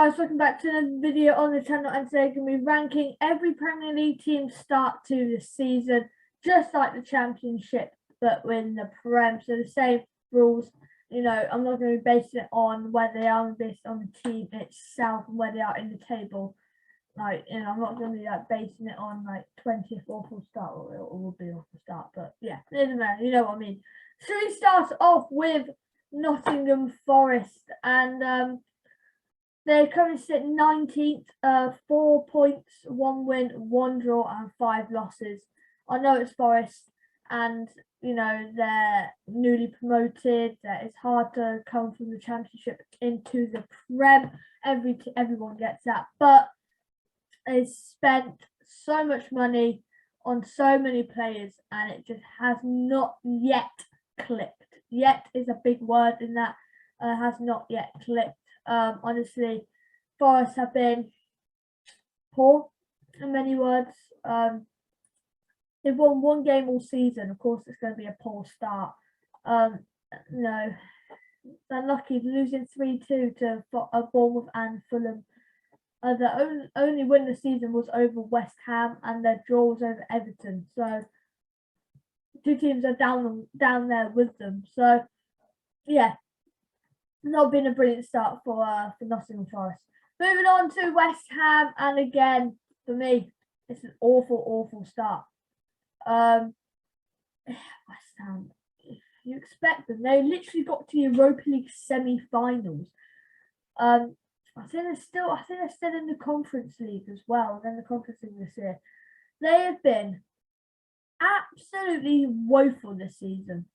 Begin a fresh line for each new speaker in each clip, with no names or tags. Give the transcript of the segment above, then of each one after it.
guys, welcome back to another video on the channel, and today we're going to be ranking every Premier League team start to this season, just like the Championship, but with the Prem, so the same rules. You know, I'm not going to be basing it on where they are, based on the team itself and where they are in the table. Like, you know, I'm not going to be like basing it on like 20th awful start, or it will be awful start, but yeah, it doesn't matter, you know what I mean. So we start off with Nottingham Forest, and they currently sit 19th, 4 points, 1 win, 1 draw, and 5 losses. I know it's Forest, and you know they're newly promoted. It's hard to come from the Championship into the Prem. Everyone gets that, but they spent so much money on so many players, and it just has not yet clicked. Yet is a big word in that. Has not yet clicked. Honestly, Forest have been poor in many words. They've won 1 game all season. Of course, it's going to be a poor start. No, they're lucky losing 3-2 to Bournemouth and Fulham. The only win this season was over West Ham, and their draw was over Everton. So 2 teams are down there with them. So yeah, not been a brilliant start for Nottingham Forest. Moving on to West Ham, and again, for me, it's an awful start. West Ham, if you expect them, they literally got to Europa League semi-finals. I think they're still in the Conference League as well. Then the Conference League this year. They have been absolutely woeful this season.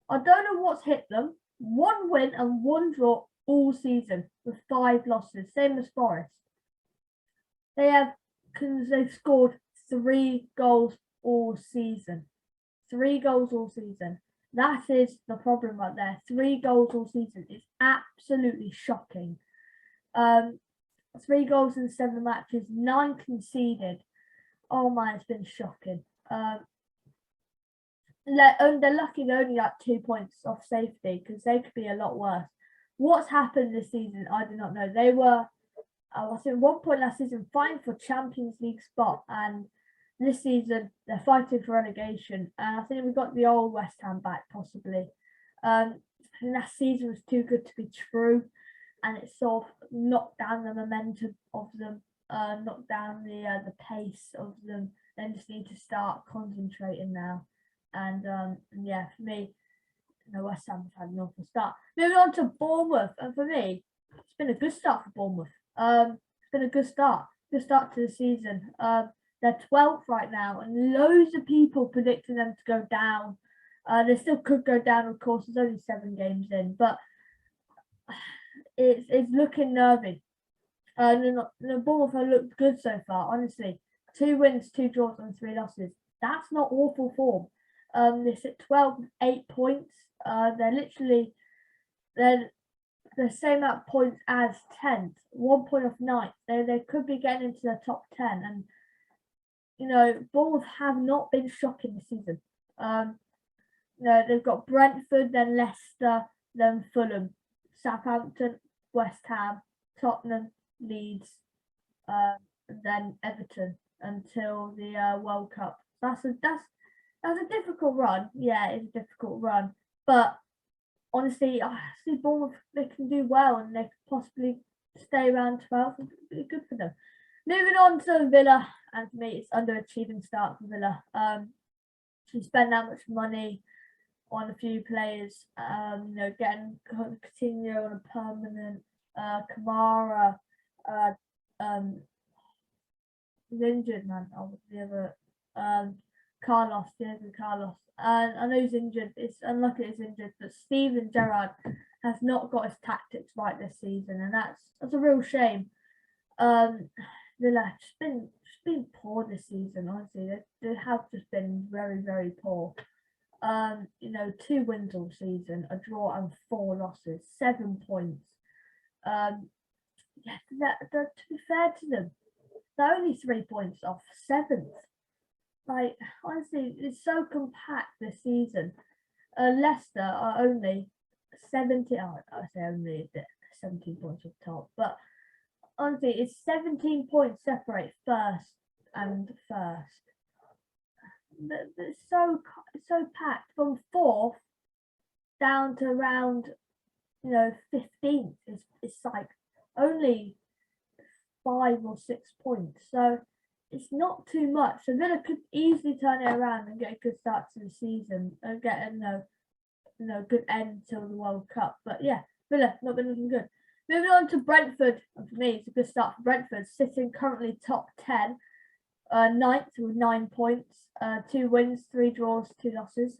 I don't know what's hit them. 1 win and 1 draw all season with 5 losses, same as Forest. They've scored 3 goals all season. 3 goals all season. That is the problem right there. 3 goals all season is absolutely shocking. 3 goals in 7 matches, 9 conceded. Oh my, it's been shocking. They're lucky they're only like 2 points off safety, because they could be a lot worse. What's happened this season, I do not know. They were, I think, 1 point last season fighting for Champions League spot, and this season they're fighting for relegation. And I think we got the old West Ham back possibly. And last season was too good to be true, and it sort of knocked down the momentum of them, knocked down the pace of them. They just need to start concentrating now. And yeah, for me, West Ham have had an awful start. Moving on to Bournemouth, and for me, it's been a good start for Bournemouth. It's been a good start to the season. They're 12th right now, and loads of people predicting them to go down. They still could go down, of course. There's only 7 games in, but it's looking nervy. The Bournemouth have looked good so far, honestly. 2 wins, 2 draws, and 3 losses. That's not awful form. They sit 12 with 8 points. They're the same amount of points as 10th, 1 point off 9th. They could be getting into the top 10, and you know, Bournemouth have not been shocking this season. They've got Brentford, then Leicester, then Fulham, Southampton, West Ham, Tottenham, Leeds, and then Everton until the World Cup. That's a difficult run. Yeah, it's a difficult run. But honestly, I see Bournemouth, they can do well, and they could possibly stay around 12th. It'd be good for them. Moving on to Villa, and for me, it's underachieving start for Villa. You spend that much money on a few players, getting Coutinho on a permanent, Kamara, is injured, man. The other, Carlos. And I know he's injured. It's unlucky he's injured, but Steven Gerrard has not got his tactics right this season, and that's a real shame. Villa just been poor this season. Honestly, they have just been very poor. 2 wins all season, a draw, and 4 losses, 7 points. Yeah, to be fair to them, they're only 3 points off 7th. Like, honestly, it's so compact this season. Leicester are only 17 points off top, but honestly, it's 17 points separate first and first. It's so packed from fourth down to around 15th. It's like only 5 or 6 points, so it's not too much. So Villa could easily turn it around and get a good start to the season and get a good end till the World Cup. But yeah, Villa not been looking good. Moving on to Brentford, and for me, it's a good start for Brentford, sitting currently top 10, ninth with 9 points, 2 wins, 3 draws, 2 losses.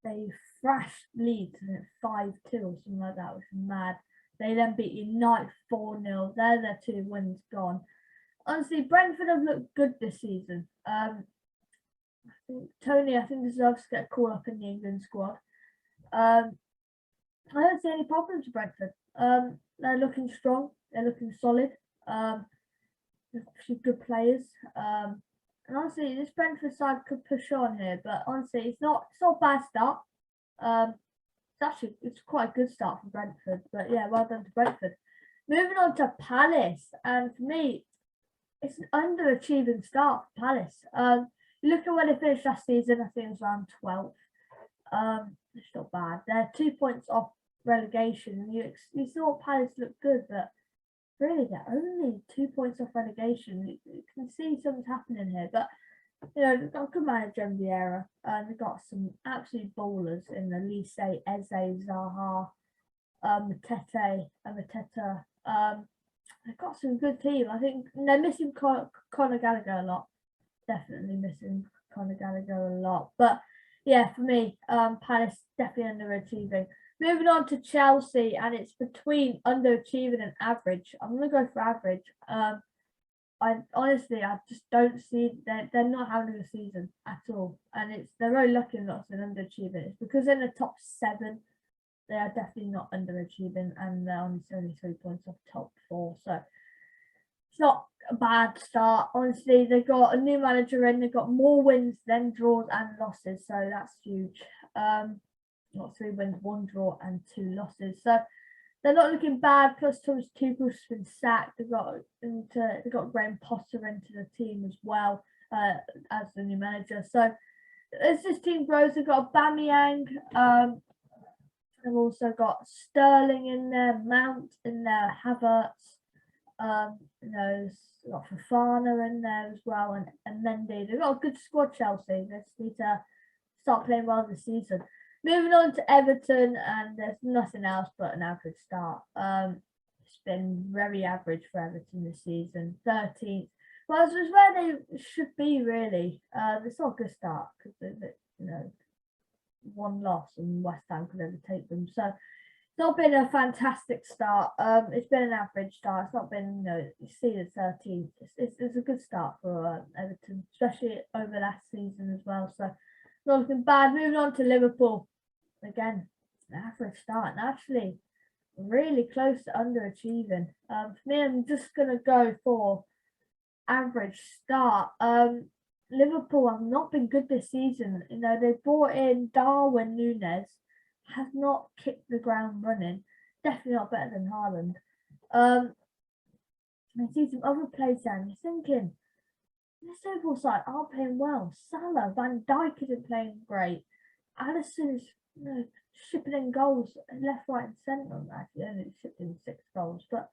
They thrashed Leeds 5-2 or something like that, which is mad. They then beat United 4-0. They're their 2 wins gone. Honestly, Brentford have looked good this season. I think Tony, deserves to get called up in the England squad. I don't see any problems with Brentford. They're looking strong. They're looking solid. There's actually good players. And honestly, this Brentford side could push on here. But honestly, it's not a bad start. It's quite a good start for Brentford. But yeah, well done to Brentford. Moving on to Palace, and for me, it's an underachieving start for Palace. You look at where they finished last season. I think it was around 12th. It's not bad. They're 2 points off relegation. You saw Palace look good, but really they're only 2 points off relegation. You can see something's happening here, but they've got a good manager in Vieira, and they've got some absolute ballers in the Lise, Eze, Zaha, Mateta. They've got some good team. I think they're missing Conor Gallagher a lot. Definitely missing Conor Gallagher a lot. But yeah, for me, Palace definitely underachieving. Moving on to Chelsea, and it's between underachieving and average. I'm gonna go for average. I just don't see they're not having a season at all, and they're very lucky not in underachieving. It's because in the top 7, they are definitely not underachieving, and they're only 3 points off top 4. So it's not a bad start. Honestly, they got a new manager in. They got more wins than draws and losses, so that's huge. Not 3 wins, 1 draw, and 2 losses. So they're not looking bad. Plus, Thomas Tuchel's been sacked. They got Graham Potter into the team as well as the new manager. So as this team grows, they've got Aubameyang. They've also got Sterling in there, Mount in there, Havertz. There's got Fofana in there as well, and Mendy. They've got a good squad, Chelsea. They just need to start playing well this season. Moving on to Everton, and there's nothing else but an average start. It's been very average for Everton this season. 13th. Well, it's where they should be, really. It's not a good start because they 1 loss and West Ham could overtake them. So it's not been a fantastic start. It's been an average start. It's not been, you see the 13th. It's a good start for Everton, especially over last season as well. So not looking bad. Moving on to Liverpool. Again, an average start, and actually really close to underachieving. For me, I'm just going to go for average start. Liverpool have not been good this season. They brought in Darwin Núñez, has not kicked the ground running. Definitely not better than Haaland. I see some other players there, and you're thinking, this Liverpool side aren't playing well. Salah, Van Dijk isn't playing great. Alisson is shipping in goals left, right, and centre. Actually, only shipped in 6 goals. But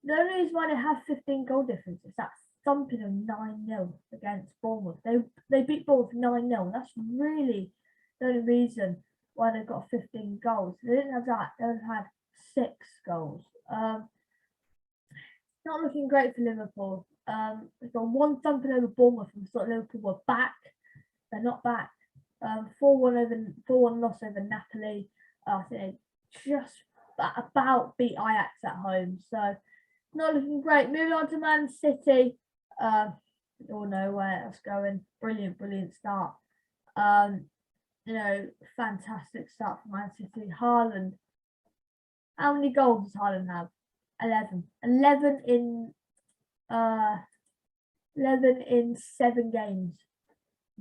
the only reason why they have 15 goal difference is that thumping them 9-0 against Bournemouth. They beat Bournemouth 9-0. That's really the only reason why they've got 15 goals. They didn't have that. They only had 6 goals. Not looking great for Liverpool. They've got 1 thumping over Bournemouth, and we thought Liverpool were back. They're not back. 4-1 loss over Napoli. I think they just about beat Ajax at home. So not looking great. Moving on to Man City. We all know where that's going. Brilliant start. Fantastic start for Man City. Haaland. How many goals does Haaland have? 11. 11 in 7 games.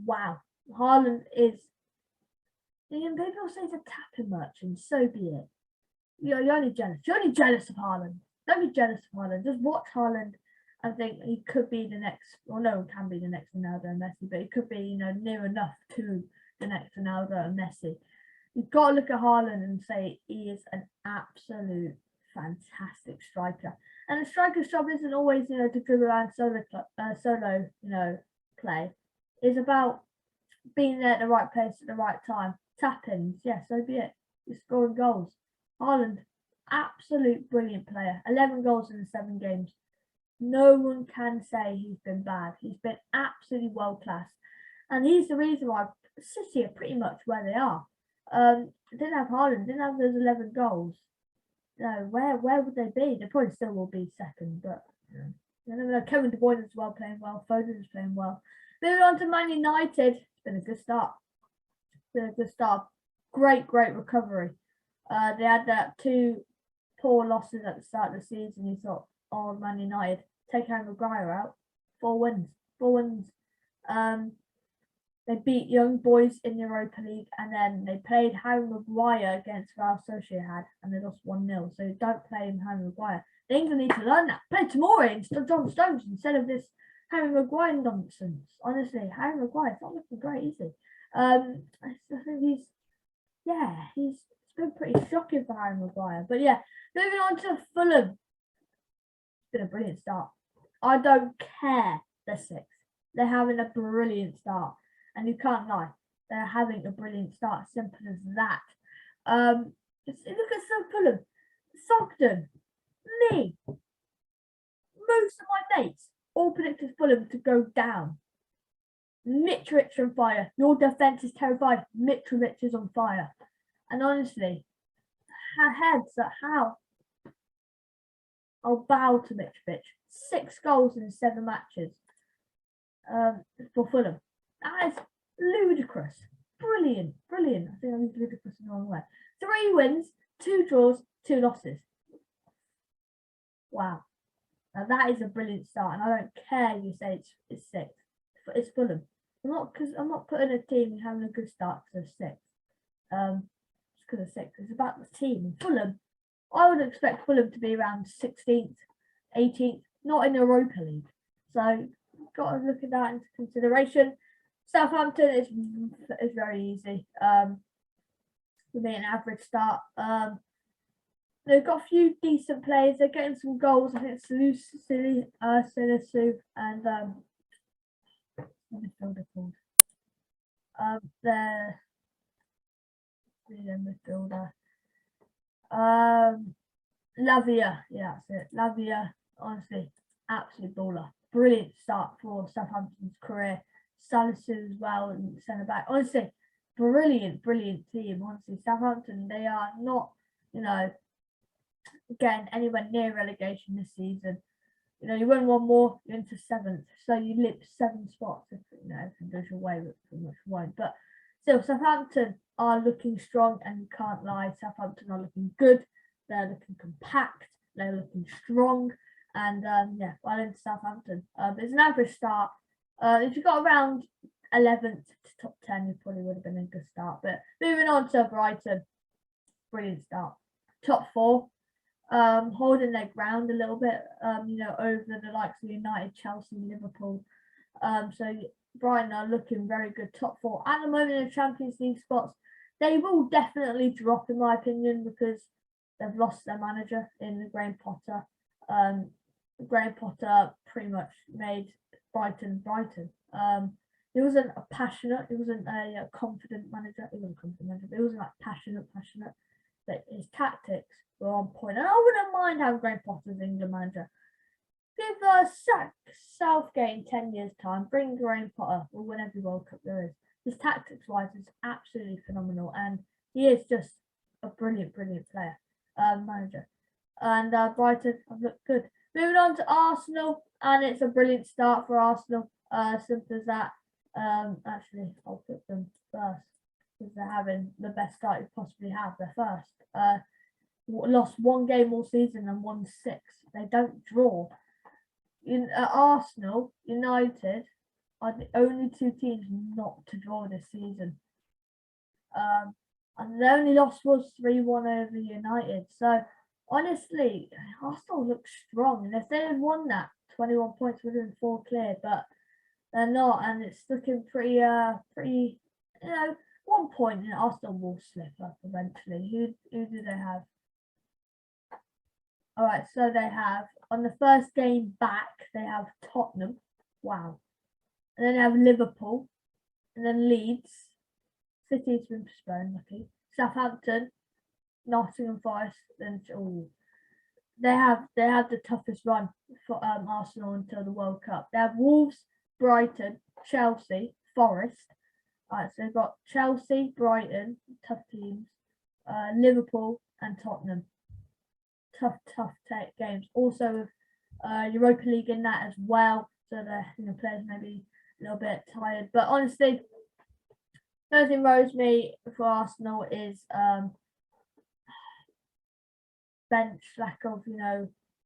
Wow. Haaland is. People say he's a tapping merchant. So be it. You're only jealous. You're only jealous of Haaland. Don't be jealous of Haaland. Just watch Haaland and think he could be the next. Well, no one can be the next Ronaldo and Messi, but he could be, near enough to the next Ronaldo and Messi. You've got to look at Haaland and say he is an absolute fantastic striker. And the striker's job isn't always, to dribble around solo, play. It's about being there at the right place at the right time. Tap-ins, so be it. You're scoring goals. Haaland, absolute brilliant player. 11 goals in 7 games. No one can say he's been bad. He's been absolutely world-class. And he's the reason why City are pretty much where they are. Didn't have Haaland, didn't have those 11 goals. No, where would they be? They probably still will be second, but you never know. Kevin De Bruyne is playing well. Foden is playing well. Moving on to Man United. It's been a good start. Great recovery. They had that 2 poor losses at the start of the season. You thought, Man United, take Harry Maguire out. 4 wins. They beat Young Boys in the Europa League, and then they played Harry Maguire against Real Sociedad, and they lost 1-0. So don't play him, Harry Maguire. England need to learn that. Play Tomori instead of John Stones instead of this Harry Maguire nonsense. Honestly, Harry Maguire's not looking great, is he? I think it's been pretty shocking for Harry Maguire. But moving on to Fulham. It's been a brilliant start. I don't care they're 6th. They're having a brilliant start. And you can't lie, they're having a brilliant start. Simple as that. Look at Fulham, Sogden, me, most of my mates all predicted Fulham to go down. Mitrovic on fire. Your defense is terrified. Mitrovic is on fire. And honestly, how? I'll bow to Mitrovic. 6 goals in 7 matches for Fulham. That is ludicrous. Brilliant. I think I used ludicrous in the wrong way. 3 wins, 2 draws, 2 losses. Wow. Now that is a brilliant start, and I don't care you say it's 6th. It's Fulham. I'm not putting a team having a good start because they're 6th. Just because they're 6th. It's about the team. Fulham. I would expect Fulham to be around 16th, 18th, not in the Europa League. So got to look at that into consideration. Southampton is very easy. For me, an average start. They've got a few decent players. They're getting some goals. I think Silisu and what midfielder called? They're midfielder. Lavia, that's it. Lavia, honestly, absolute baller. Brilliant start for Southampton's career. Salisu as well, and centre back. Honestly, brilliant team. Honestly, Southampton, they are not, getting anywhere near relegation this season. You win one more, you're into 7th, so you lip 7 spots if everything goes your way, which pretty much won't. But still, Southampton are looking strong, and you can't lie. Southampton are looking good. They're looking compact. They're looking strong, and well into Southampton. It's an average start. If you got around 11th to top 10, you probably would have been a good start. But moving on to Brighton, brilliant start. Top 4, holding their ground a little bit, over the likes of United, Chelsea, Liverpool. So Brighton are looking very good. Top 4 at the moment in the Champions League spots. They will definitely drop, in my opinion, because they've lost their manager in Graham Potter. Graham Potter pretty much made Brighton. He wasn't a passionate, he wasn't a confident manager. He wasn't a confident manager, but he wasn't like passionate. But his tactics were on point. And I wouldn't mind having Graham Potter as England manager. Give Southgate in 10 years' time, bring Graham Potter, we'll win every World Cup there is. His tactics wise is absolutely phenomenal, and he is just a brilliant player, manager. And Brighton have looked good. Moving on to Arsenal, and it's a brilliant start for Arsenal. Simple as that. Actually, I'll put them first because they're having the best start you possibly have. They're first. Lost 1 game all season and won 6. They don't draw. Arsenal, United are the only 2 teams not to draw this season. And the only loss was 3-1 over United. So honestly, Arsenal look strong, and if they had won that, 21 points would have been 4 clear, but they're not, and it's looking pretty. 1 point, and Arsenal will slip up eventually. Who do they have? All right, so they have on the first game back, they have Tottenham. Wow, and then they have Liverpool, and then Leeds. City's been postponed, lucky. Southampton, Nottingham Forest, and they have the toughest run for Arsenal until the World Cup. They have Wolves, Brighton, Chelsea, Forest. Alright, so they've got Chelsea, Brighton, tough teams, Liverpool, and Tottenham. Tough games. Also with Europa League in that as well, so the players may be a little bit tired. But honestly, the only thing worries me for Arsenal is bench lack of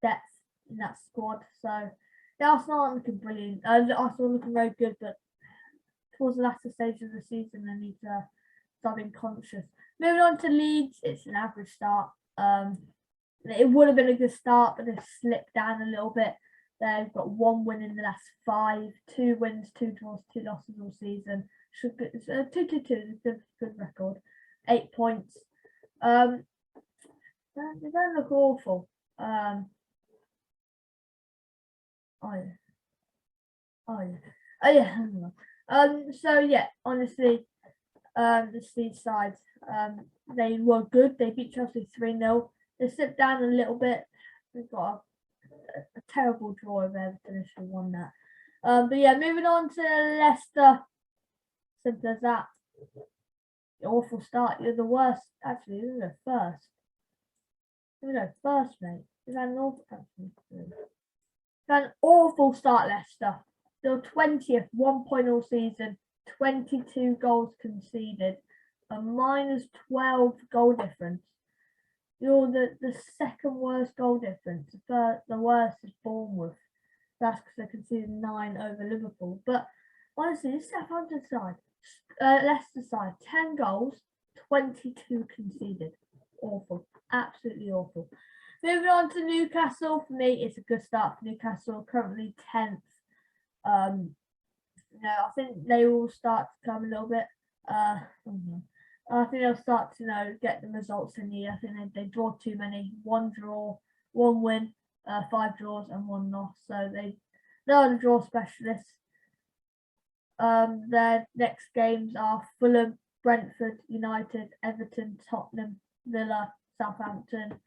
depth in that squad. So the Arsenal aren't looking brilliant. Arsenal looking very good, but towards the latter stage of the season, they need to start being conscious. Moving on to Leeds, it's an average start. It would have been a good start, but they've slipped down a little bit. They've got 1 win in the last 5, 2 wins, 2 draws, 2 losses all season. Should be 2-2, good record. 8 points. They don't look awful. Oh yeah. So yeah, honestly, the Leeds side, they were good. They beat Chelsea 3-0. They slipped down a little bit. They've got a terrible draw of Everton. Should have won that. But yeah, moving on to Leicester. Simple as that. Awful start. You're the worst. Actually, you're the first. Here we go, first, mate. We've had an awful start, Leicester. They're 20th, 1 point all season, 22 goals conceded, a minus 12 goal difference. You're the second worst goal difference. The worst is Bournemouth. That's because they conceded 9 over Liverpool. But honestly, this Southampton side, Leicester side, 10 goals, 22 conceded. Awful. Absolutely awful. Moving on to Newcastle, for me, it's a good start for Newcastle. Currently 10th. I think they will start to come a little bit. I think they'll start to get the results in the year. I think they draw too many. 1 draw, 1 win, 5 draws, and 1 loss. So they're the draw specialists. Their next games are Fulham, Brentford, United, Everton, Tottenham, Villa, Southampton,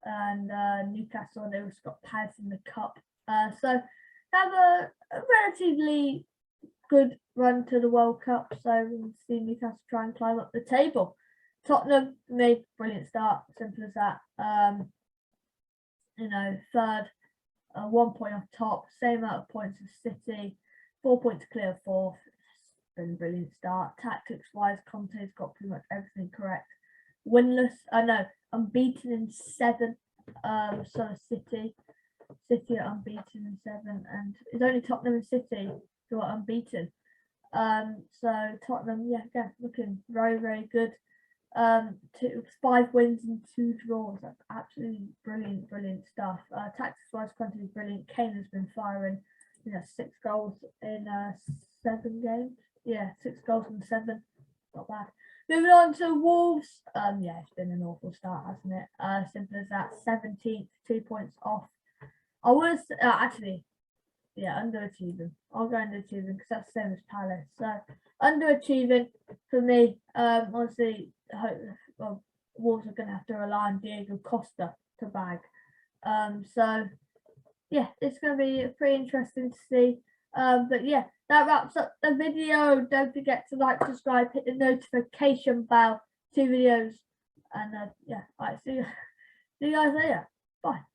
and Newcastle. And they've also got Palace in the cup. So they have a relatively good run to the World Cup. So we'll see Newcastle try and climb up the table. Tottenham made brilliant start. Simple as that. Third, 1 point off top. Same amount of points as City. 4 points clear of 4th. It's been a brilliant start. Tactics wise, Conte's got pretty much everything correct. Winless. Unbeaten in 7. So City are unbeaten in 7, and it's only Tottenham and City who are unbeaten. So Tottenham, again, looking very, very good. 5 wins and 2 draws. That's absolutely brilliant stuff. Tactics wise, Conte is brilliant. Kane has been firing. 6 goals in 7 games. 6 goals in 7. Not bad. Moving on to Wolves. It's been an awful start, hasn't it? Simple as that. 17th, 2 points off. I was underachieving. I'll go underachieving because that's the same as Palace. So underachieving for me. Honestly, Wolves are going to have to rely on Diego Costa to bag. It's going to be pretty interesting to see. That wraps up the video. Don't forget to like, subscribe, hit the notification bell. 2 videos, and alright, see you guys later. Bye.